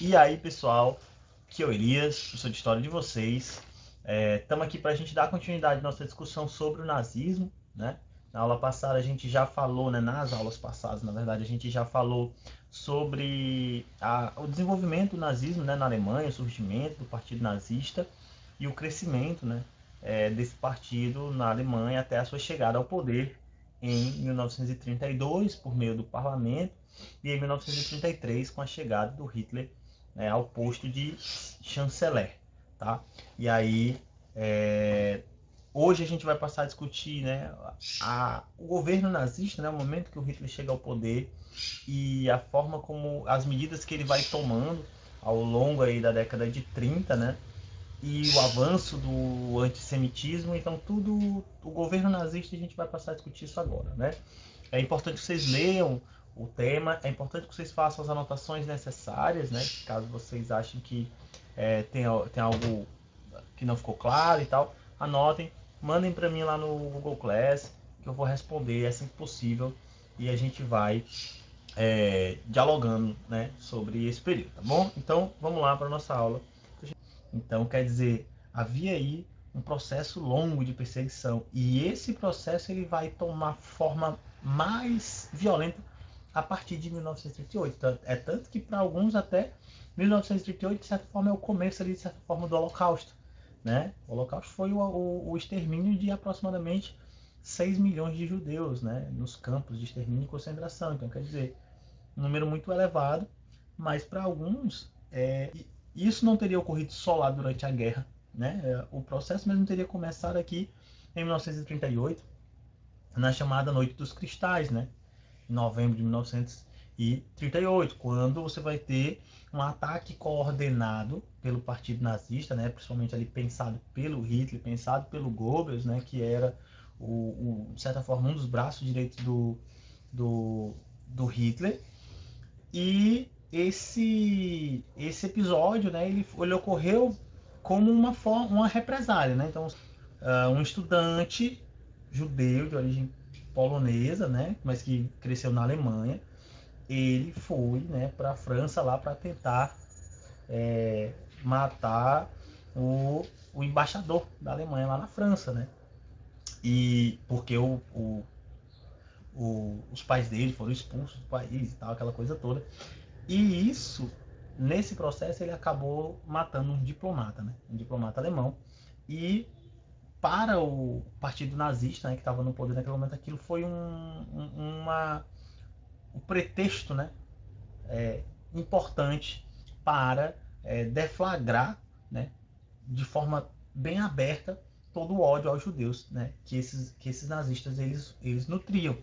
E aí, pessoal, que eu, Elias, professor de História de vocês, estamos aqui para a gente dar continuidade à nossa discussão sobre o nazismo, né? Na aula passada a gente já falou, né, nas aulas passadas, na verdade, a gente já falou sobre o desenvolvimento do nazismo, né, na Alemanha, o surgimento do partido nazista e o crescimento, né, desse partido na Alemanha até a sua chegada ao poder em 1932, por meio do parlamento, e em 1933, com a chegada do Hitler, né, ao posto de chanceler. Tá? E aí, hoje a gente vai passar a discutir, né, o governo nazista, né, o momento que o Hitler chega ao poder e a forma como as medidas que ele vai tomando ao longo aí da década de 30, né, e o avanço do antissemitismo. Então tudo, o governo nazista, a gente vai passar a discutir isso agora, né? É importante que vocês leiam o tema, é importante que vocês façam as anotações necessárias, né? Caso vocês achem que tem algo que não ficou claro e tal, anotem, mandem para mim lá no Google Class, que eu vou responder assim que possível, e a gente vai dialogando, né, sobre esse período, tá bom? Então vamos lá para a nossa aula. Então, quer dizer, havia aí um processo longo de perseguição, e esse processo ele vai tomar forma mais violenta a partir de 1938. É tanto que para alguns até 1938, de certa forma, é o começo ali, de certa forma, do Holocausto. Né? O Holocausto foi o extermínio de aproximadamente 6 milhões de judeus, né, nos campos de extermínio e concentração. Então, quer dizer, um número muito elevado, mas para alguns isso não teria ocorrido só lá durante a guerra, né? O processo mesmo teria começado aqui em 1938, na chamada Noite dos Cristais, né? Em novembro de 1938, quando você vai ter um ataque coordenado pelo Partido Nazista, né? Principalmente ali pensado pelo Hitler, pensado pelo Goebbels, né? Que era de certa forma um dos braços direitos do Hitler. E esse episódio, né, ele ocorreu como uma represália, né? Então, um estudante judeu de origem polonesa, né, mas que cresceu na Alemanha, ele foi, né, para a França lá para tentar matar o embaixador da Alemanha lá na França, né? E porque os pais dele foram expulsos do país e tal, aquela coisa toda. E isso, nesse processo, ele acabou matando um diplomata, né? Um diplomata alemão. E para o partido nazista, né, que estava no poder naquele momento, aquilo foi um pretexto, né, importante para deflagrar, né, de forma bem aberta todo o ódio aos judeus, né, que esses nazistas eles nutriam.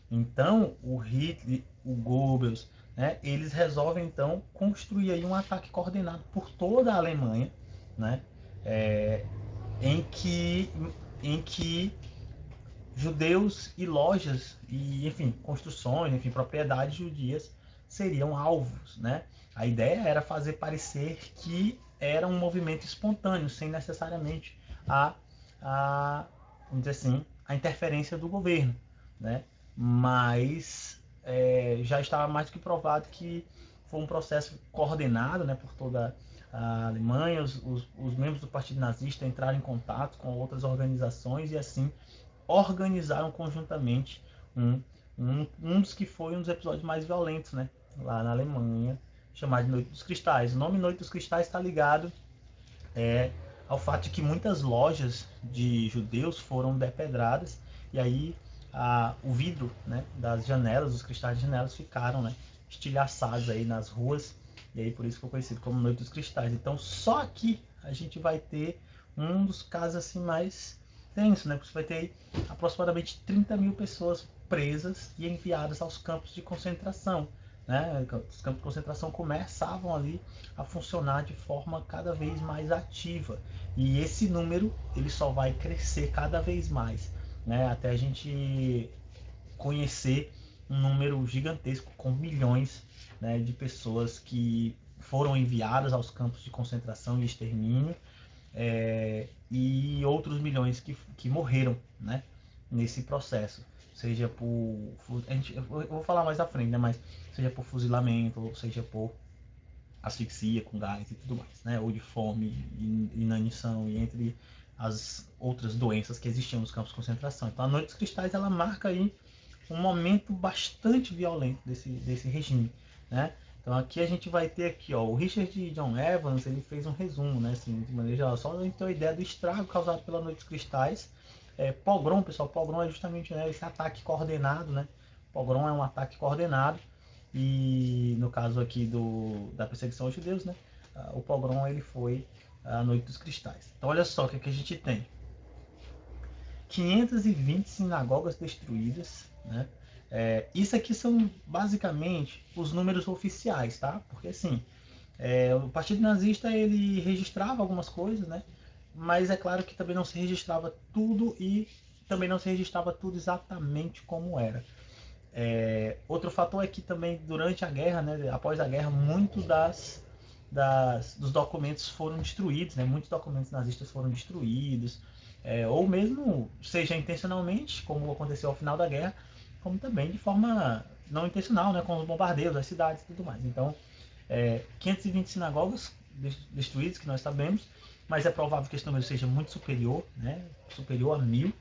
Então, o Hitler, o Goebbels, né, eles resolvem então construir aí um ataque coordenado por toda a Alemanha, né, é, em que em que judeus e lojas e, enfim, construções, enfim, propriedades judias seriam alvos, né? A ideia era fazer parecer que era um movimento espontâneo, sem necessariamente a vamos dizer assim, a interferência do governo, né? Mas já estava mais do que provado que foi um processo coordenado, né, por toda a Alemanha. Os membros do Partido Nazista entraram em contato com outras organizações e assim organizaram conjuntamente um dos que foi um dos episódios mais violentos, né, lá na Alemanha, chamado de Noite dos Cristais. O nome Noite dos Cristais está ligado ao fato de que muitas lojas de judeus foram depedradas e aí o vidro, né, das janelas, os cristais de janelas ficaram, né, estilhaçados aí nas ruas, e aí por isso ficou conhecido como Noite dos Cristais. Então só aqui a gente vai ter um dos casos assim mais tenso, né, porque você vai ter aí aproximadamente 30 mil pessoas presas e enviadas aos campos de concentração. Né? Os campos de concentração começavam ali a funcionar de forma cada vez mais ativa, e esse número ele só vai crescer cada vez mais, né? Até a gente conhecer um número gigantesco com milhões, né, de pessoas que foram enviadas aos campos de concentração e extermínio, e outros milhões que morreram, né, nesse processo, seja eu vou falar mais à frente, né, mas seja por fuzilamento, ou seja por asfixia com gás e tudo mais, né? Ou de fome, inanição e entre as outras doenças que existiam nos campos de concentração. Então a Noite dos Cristais ela marca aí um momento bastante violento desse regime, né? Então aqui a gente vai ter aqui, ó, o Richard John Evans, ele fez um resumo, né, assim, de maneira geral, só a gente ter uma ideia do estrago causado pela Noite dos Cristais. Pogrom, pessoal, pogrom é justamente, né, esse ataque coordenado, né? Pogrom é um ataque coordenado e no caso aqui da perseguição aos judeus, né, o pogrom ele foi a Noite dos Cristais. Então olha só o que a gente tem. 520 sinagogas destruídas, né? Isso aqui são basicamente os números oficiais, tá? Porque assim, o Partido Nazista ele registrava algumas coisas, né? Mas é claro que também não se registrava tudo e também não se registrava tudo exatamente como era. Outro fator é que também durante a guerra, né, após a guerra, muito dos documentos foram destruídos, né? Muitos documentos nazistas foram destruídos, ou mesmo seja intencionalmente, como aconteceu ao final da guerra, como também de forma não intencional, né, com os bombardeios das cidades e tudo mais. Então, 520 sinagogas destruídas, que nós sabemos, mas é provável que esse número seja muito superior, né, superior a 1.000.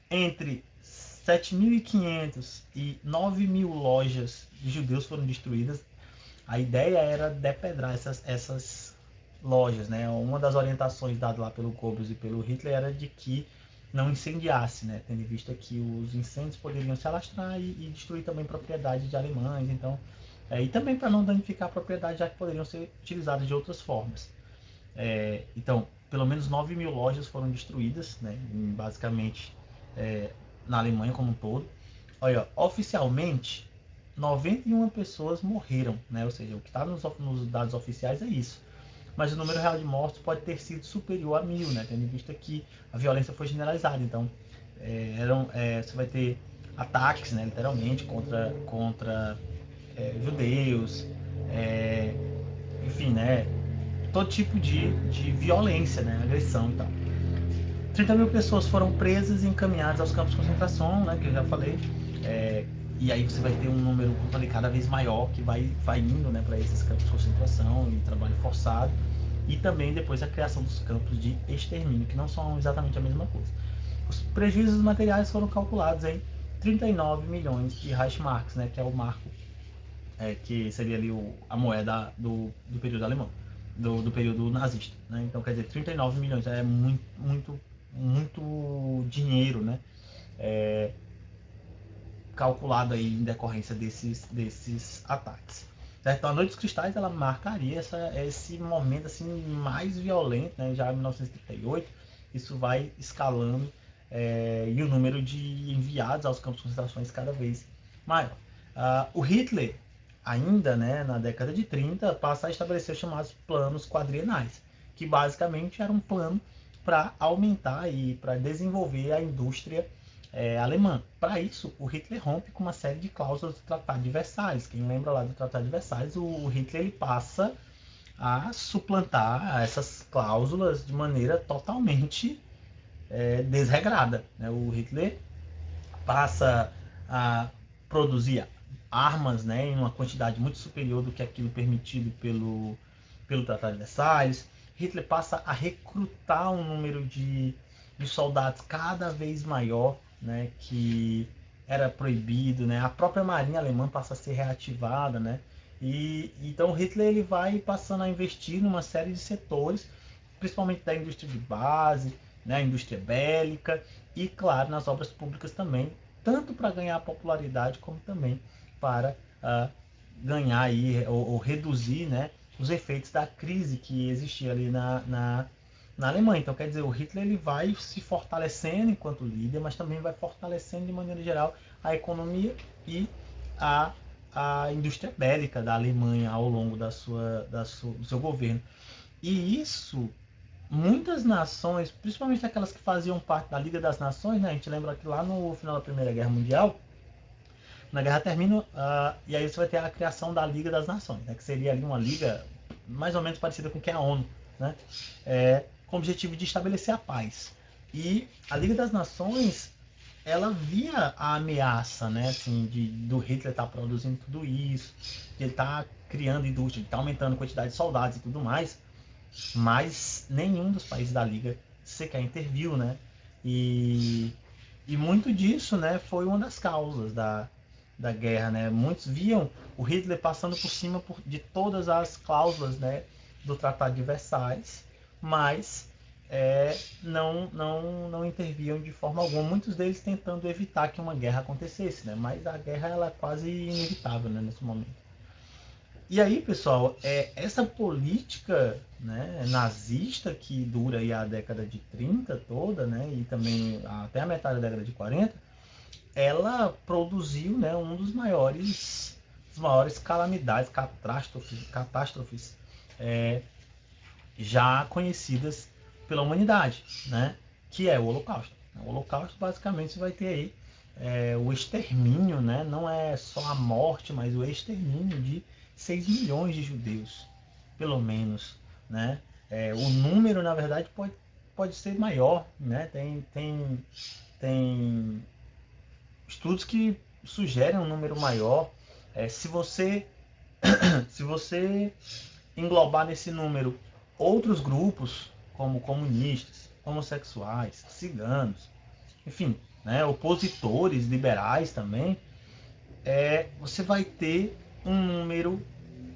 Entre 7.500 e 9.000 lojas de judeus foram destruídas. A ideia era depedrar essas lojas, né? Uma das orientações dadas lá pelo Goebbels e pelo Hitler era de que não incendiasse, né? Tendo em vista que os incêndios poderiam se alastrar e destruir também propriedades de alemães, então, e também para não danificar a propriedade, já que poderiam ser utilizadas de outras formas. Então, pelo menos 9.000 lojas foram destruídas, né? Basicamente na Alemanha como um todo. Olha, oficialmente 91 pessoas morreram, né? Ou seja, o que está nos dados oficiais é isso. Mas o número real de mortos pode ter sido superior a 1.000, né? Tendo em vista que a violência foi generalizada. Então, você vai ter ataques, né? Literalmente, contra judeus, enfim, né? Todo tipo de violência, né? Agressão e tal. 30.000 pessoas foram presas e encaminhadas aos campos de concentração, né, que eu já falei. E aí você vai ter um número, como falei, cada vez maior que vai indo, né, para esses campos de concentração e trabalho forçado. E também depois a criação dos campos de extermínio, que não são exatamente a mesma coisa. Os prejuízos materiais foram calculados em 39 milhões de Reichsmarks, né, que é o marco, que seria ali a moeda do período alemão, do período nazista. Né? Então, quer dizer, 39 milhões é muito, muito, muito dinheiro, né? Calculado aí em decorrência desses ataques. Certo? Então, a Noite dos Cristais ela marcaria esse momento assim mais violento, né? Já em 1938, isso vai escalando e o número de enviados aos campos de concentrações cada vez maior. O Hitler, ainda, né, na década de 30, passa a estabelecer os chamados planos quadrienais, que basicamente era um plano para aumentar e para desenvolver a indústria alemã. Para isso, o Hitler rompe com uma série de cláusulas do Tratado de Versalhes. Quem lembra lá do Tratado de Versalhes, o Hitler ele passa a suplantar essas cláusulas de maneira totalmente desregrada. Né? O Hitler passa a produzir armas, né, em uma quantidade muito superior do que aquilo permitido pelo Tratado de Versalhes. Hitler passa a recrutar um número de soldados cada vez maior, né, que era proibido, né? A própria marinha alemã passa a ser reativada, né? E então Hitler ele vai passando a investir numa série de setores, principalmente da indústria de base, né, a indústria bélica e, claro, nas obras públicas também, tanto para ganhar popularidade como também para ganhar aí, ou reduzir, né, os efeitos da crise que existia ali na Alemanha. Então, quer dizer, o Hitler ele vai se fortalecendo enquanto líder, mas também vai fortalecendo de maneira geral a economia e a indústria bélica da Alemanha ao longo do seu governo. E isso, muitas nações, principalmente aquelas que faziam parte da Liga das Nações, né? A gente lembra que lá no final da Primeira Guerra Mundial, na guerra termina, e aí você vai ter a criação da Liga das Nações, né? Que seria ali uma liga mais ou menos parecida com o que é a ONU, né? Com o objetivo de estabelecer a paz. E a Liga das Nações ela via a ameaça, né, assim, do Hitler estar produzindo tudo isso, de ele estar criando indústria, de estar aumentando a quantidade de soldados e tudo mais, mas nenhum dos países da Liga sequer interviu, né? E, e muito disso, né, foi uma das causas da guerra, né? Muitos viam o Hitler passando por cima de todas as cláusulas, né, do Tratado de Versalhes, mas não interviam de forma alguma. Muitos deles tentando evitar que uma guerra acontecesse, né? Mas a guerra ela é quase inevitável, né, nesse momento. E aí, pessoal, essa política, né, nazista que dura aí a década de 30 toda, né, e também até a metade da década de 40, ela produziu, né, um dos maiores calamidades, catástrofes já conhecidas pela humanidade, né, que é o Holocausto. O Holocausto, basicamente, você vai ter aí o extermínio, né, não é só a morte, mas o extermínio de 6 milhões de judeus, pelo menos, né? O número, na verdade, pode ser maior, né? Tem estudos que sugerem um número maior. Se você se você englobar nesse número outros grupos, como comunistas, homossexuais, ciganos, enfim, né, opositores liberais também, você vai ter um número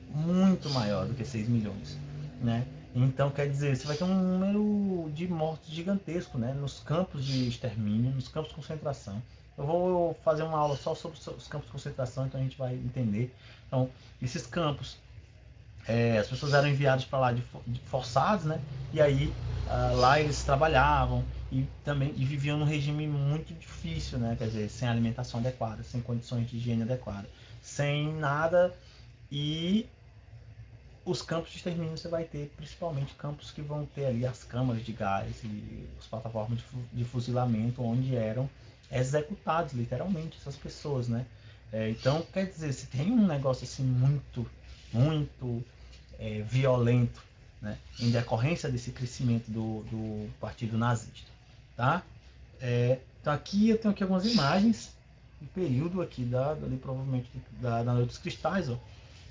muito maior do que 6 milhões, né? Então, quer dizer, você vai ter um número de mortes gigantesco, né? Nos campos de extermínio, nos campos de concentração. Eu vou fazer uma aula só sobre os campos de concentração, então a gente vai entender. Então, esses campos, as pessoas eram enviadas para lá de forçados, né? E aí lá eles trabalhavam e também viviam num regime muito difícil, né? Quer dizer, sem alimentação adequada, sem condições de higiene adequada, sem nada. E os campos de extermínio você vai ter principalmente campos que vão ter ali as câmaras de gás e as plataformas de fuzilamento onde eram executados literalmente essas pessoas, né? Então, quer dizer, se tem um negócio assim muito violento, né, em decorrência desse crescimento do partido nazista, tá? Então aqui eu tenho aqui algumas imagens do período aqui ali provavelmente da Noite dos Cristais, ó,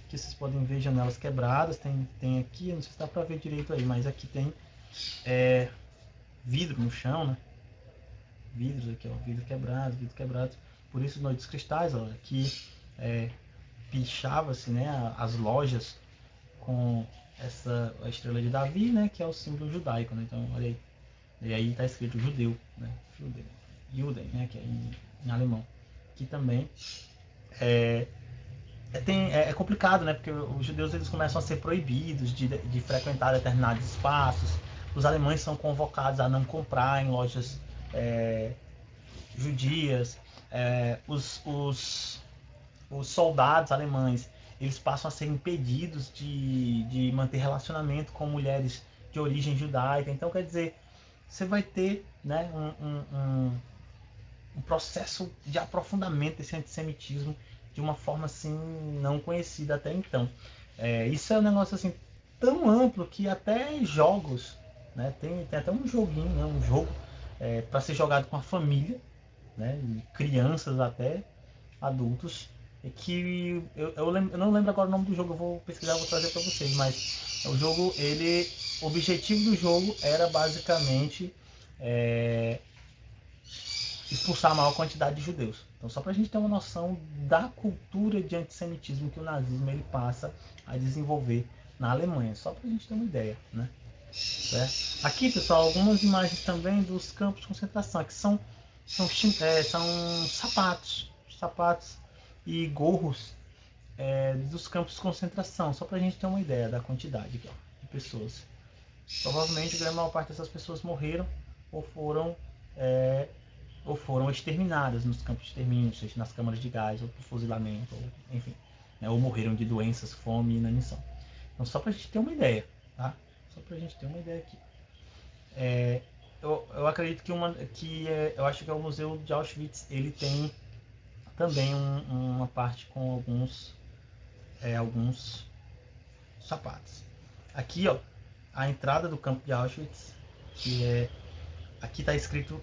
que vocês podem ver janelas quebradas, tem aqui, não sei se dá para ver direito aí, mas aqui tem vidro no chão, né? Vidros aqui, ó, vidro quebrado. Por isso Noite dos Cristais, ó, aqui pichava-se, né, as lojas com a estrela de Davi, né, que é o símbolo judaico, né? Então, olha aí. E aí está escrito judeu, né? Judeu. Juden, né, que é em alemão. Que também é complicado, né? Porque os judeus eles começam a ser proibidos de frequentar determinados espaços. Os alemães são convocados a não comprar em lojas judias. Os soldados alemães eles passam a ser impedidos de manter relacionamento com mulheres de origem judaica. Então, quer dizer, você vai ter, né, um processo de aprofundamento desse antissemitismo de uma forma assim não conhecida até então. Isso é um negócio assim tão amplo que até jogos, né, tem até um joguinho, né, um jogo para ser jogado com a família, né, crianças até adultos, que eu não lembro agora o nome do jogo, eu vou pesquisar e vou trazer para vocês, mas o jogo, o objetivo do jogo era basicamente expulsar a maior quantidade de judeus. Então, só para a gente ter uma noção da cultura de antissemitismo que o nazismo ele passa a desenvolver na Alemanha, só para a gente ter uma ideia, né? Aqui, pessoal, algumas imagens também dos campos de concentração, que são sapatos e gorros dos campos de concentração, só para a gente ter uma ideia da quantidade aqui, ó, de pessoas. Provavelmente a grande maior parte dessas pessoas morreram ou foram exterminadas nos campos de extermínio, seja nas câmaras de gás, ou por fuzilamento, ou, enfim, né, ou morreram de doenças, fome e inanição. Então, só para a gente ter uma ideia, tá? Só para a gente ter uma ideia aqui. Eu acredito eu acho que o Museu de Auschwitz ele tem também uma parte com alguns sapatos. Aqui, ó, a entrada do campo de Auschwitz, que aqui está escrito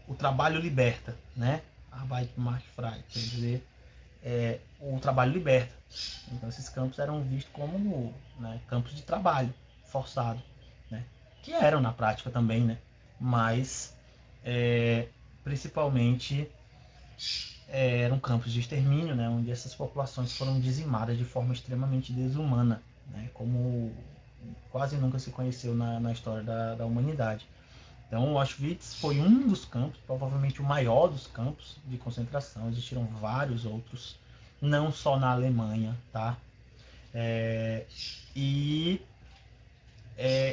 o trabalho liberta, né? Arbeit macht frei, quer dizer, o trabalho liberta. Então esses campos eram vistos como, né, campos de trabalho forçado, né? Que eram na prática também, né? Mas principalmente eram campos de extermínio, né? Onde essas populações foram dizimadas de forma extremamente desumana, né? Como quase nunca se conheceu na história da humanidade. Então, Auschwitz foi um dos campos, provavelmente o maior dos campos de concentração. Existiram vários outros, não só na Alemanha, tá? E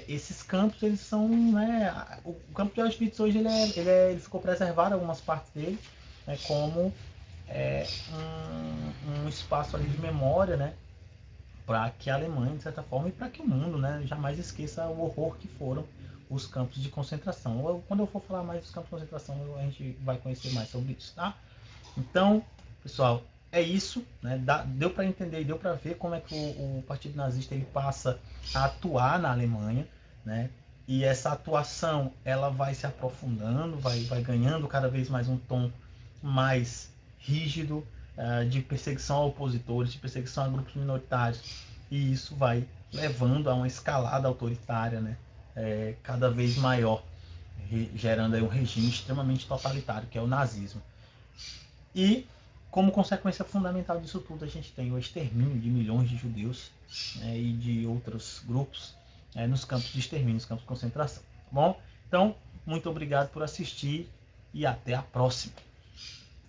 esses campos, eles são, né? O campo de Auschwitz hoje ele ficou preservado, algumas partes dele, né, como um espaço ali de memória, né? Para que a Alemanha, de certa forma, e para que o mundo, né, jamais esqueça o horror que foram os campos de concentração. Quando eu for falar mais dos campos de concentração, a gente vai conhecer mais sobre isso, tá? Então, pessoal, é isso, né? Deu para entender, deu para ver como é que o Partido Nazista ele passa a atuar na Alemanha, né? E essa atuação ela vai se aprofundando, vai ganhando cada vez mais um tom mais rígido, de perseguição a opositores, de perseguição a grupos minoritários, e isso vai levando a uma escalada autoritária, né? Cada vez maior, gerando aí um regime extremamente totalitário, que é o nazismo. E, como consequência fundamental disso tudo, a gente tem o extermínio de milhões de judeus, né, e de outros grupos nos campos de extermínio, nos campos de concentração. Tá bom? Então, muito obrigado por assistir e até a próxima.